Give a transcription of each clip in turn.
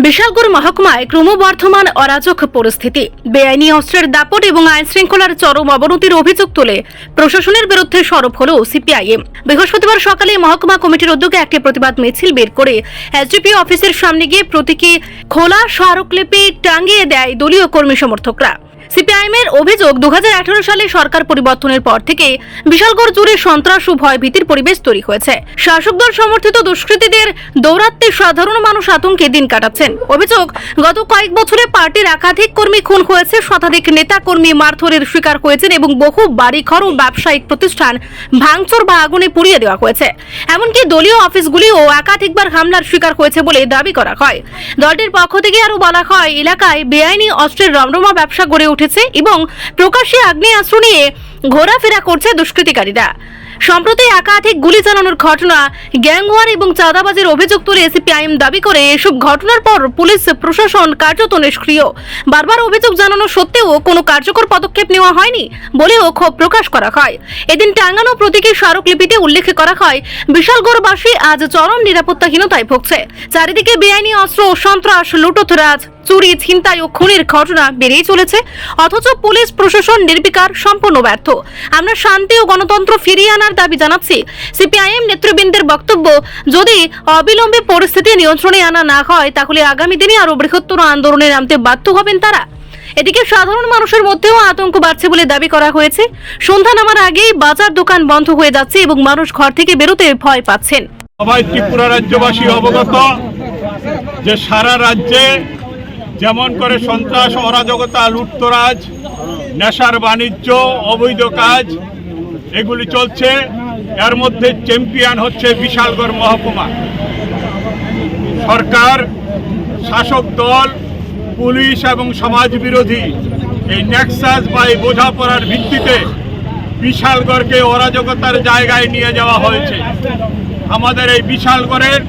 বিশালগড় মহকুমায় ক্রমবর্ধমান অরাজক পরিস্থিতি, বেআইনি অস্ত্রের দাপট এবং আইন শৃঙ্খলার চরম অবনতির অভিযোগ তুলে প্রশাসনের বিরুদ্ধে সরব হল সিপিআইএম। বৃহস্পতিবার সকালে মহকুমা কমিটির উদ্যোগে একটি প্রতিবাদ মিছিল বের করে এসডিপিও অফিসের সামনে গিয়ে প্রতীকী খোলা স্মারকলিপি টাঙিয়ে দেয় দলীয় কর্মী সমর্থকরা। সিপিআইএমের অভিযোগ, 2018 সালে সরকার পরিবর্তনের পর থেকে বিশালগড় জুড়ে সন্ত্রাস ও ভয়ভীতির পরিবেশ তৈরি হয়েছে। শাসক দল সমর্থিত দুষ্কৃতীদের দৌরাত্ম্যে সাধারণ মানুষ আতঙ্কে দিন কাটাচ্ছেন। অভিযোগ, গত কয়েক বছরে পার্টির একাধিক কর্মী খুন হয়েছে, শতাধিক নেতা কর্মী মারধরের শিকার হয়েছেন এবং বহু বাড়িঘর ও ব্যবসায়িক প্রতিষ্ঠান ভাঙচুর বা আগুনে পুড়িয়ে দেওয়া হয়েছে। এমনকি দলীয় অফিসগুলিও একাধিকবার হামলার শিকার হয়েছে বলে দাবি করা হয়। দলটির পক্ষ থেকে আরও বলা হয়, এলাকায় বেআইনি অস্ত্রের রমরমা ব্যবসা গড়ে উঠেছে এবং প্রকাশ্যে আগ্নেয়াস্ত্র নিয়ে ঘোরাফেরা করছে দুষ্কৃতিকারীরা। সম্প্রতি একাধিক গুলি চালানোর ঘটনা, গ্যাংওয়ার এবং চাঁদাবাজির অভিযোগ তুলে সিপিআইএম দাবি করে এসব ঘটনার পর পুলিশ প্রশাসন কার্যত নিষ্ক্রিয়। বারবার অভিযোগ জানানো সত্ত্বেও কোনো কার্যকর পদক্ষেপ নেওয়া হয়নি বলেও ক্ষোভ প্রকাশ করা হয়। এদিন টাঙ্গানো প্রতীকী স্মারকলিপিতে উল্লেখ করা হয়, বিশালগড়বাসী আজ চরম নিরাপত্তাহীনতায় ভুগছে। চারিদিকে বেআইনি অস্ত্র, সন্ত্রাস, লুটতরাজ, চুরি, ছিনতাই ও খুনের ঘটনা বেড়েই চলেছে, অথচ পুলিশ প্রশাসন নির্বিকার, সম্পূর্ণ ব্যর্থ। আমরা শান্তি ও গণতন্ত্র ফিরিয়ে আনার দাবি জানাচ্ছি। সিপিআইএম নেতৃবৃন্দের বক্তব্য, যদি অবিলম্বে পরিস্থিতি নিয়ন্ত্রণে আনা না হয় তাহলে আগামী দিনে আরো বৃহত্তর আন্দোলনে নামতে বাধ্য হবেন তারা। এদিকে সাধারণ মানুষের মধ্যেও আতঙ্ক বাড়ছে বলে দাবি করা হয়েছে। সন্ধ্যা নামার আগেই বাজার দোকান বন্ধ হয়ে যাচ্ছে এবং মানুষ ঘর থেকে বেরোতে ভয় পাচ্ছেন। সবাই ত্রিপুরা রাজ্যবাসী অবগত যে সারা রাজ্যে যেমন করে সন্ত্রাস, অরাজকতা, লুটতরাজ, নেশার বাণিজ্য, অবৈধ কাজ এগুলি চলছে, এর মধ্যে চ্যাম্পিয়ন হচ্ছে বিশালগড় মহকুমা। সরকার, শাসক দল, পুলিশ এবং সমাজ বিরোধী এই নেক্সাস বা এই বোঝাপড়ার ভিত্তিতে বিশালগড়কে অরাজকতার জায়গায় নিয়ে যাওয়া হয়েছে। আমাদের এই বিশালগড়ের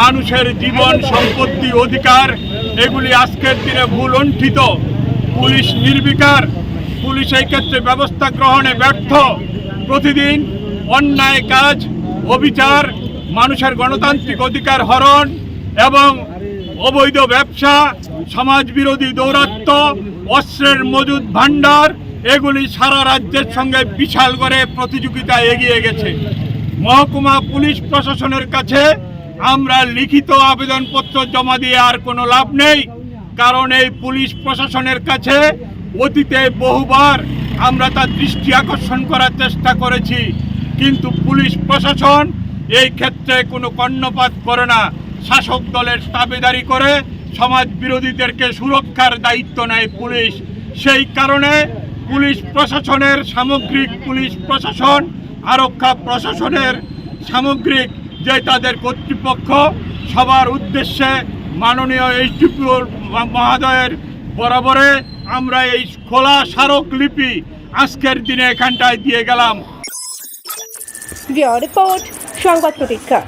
মানুষের জীবন, সম্পত্তি, অধিকার এগুলি আজকের দিনে ভুলণ্ঠিত। পুলিশ নির্বিকার, পুলিশ এই ক্ষেত্রে ব্যবস্থা গ্রহণে ব্যর্থ। প্রতিদিন অন্যায় কাজ, অবিচার, মানুষের গণতান্ত্রিক অধিকার হরণ এবং অবৈধ ব্যবসা, সমাজ বিরোধী দৌরাত্ম্য, অস্ত্রের মজুদ ভাণ্ডার এগুলি সারা রাজ্যের সঙ্গে বিশালগড়ে প্রতিযোগিতায় এগিয়ে গেছে। মহকুমা পুলিশ প্রশাসনের কাছে আমরা লিখিত আবেদনপত্র জমা দিয়ে আর কোনো লাভ নেই, কারণ এই পুলিশ প্রশাসনের কাছে অতীতে বহুবার আমরা তার দৃষ্টি আকর্ষণ করার চেষ্টা করেছি, কিন্তু পুলিশ প্রশাসন এই ক্ষেত্রে কোনো কর্ণপাত করে না। শাসক দলের দাবিদারি করে সমাজ বিরোধীদেরকে সুরক্ষার দায়িত্ব নেয় পুলিশ। সেই কারণে পুলিশ প্রশাসনের সামগ্রিক, পুলিশ প্রশাসন, আরক্ষা প্রশাসনের সামগ্রিক যে তাদের কর্তৃপক্ষ, সবার উদ্দেশ্যে মাননীয় এসডিপিও মহোদয়ের বরাবরে আমরা এই খোলা স্মারকলিপি আজকের দিনে এখানটায় দিয়ে গেলাম। রিপোর্ট, সংবাদ প্রতীক্ষা।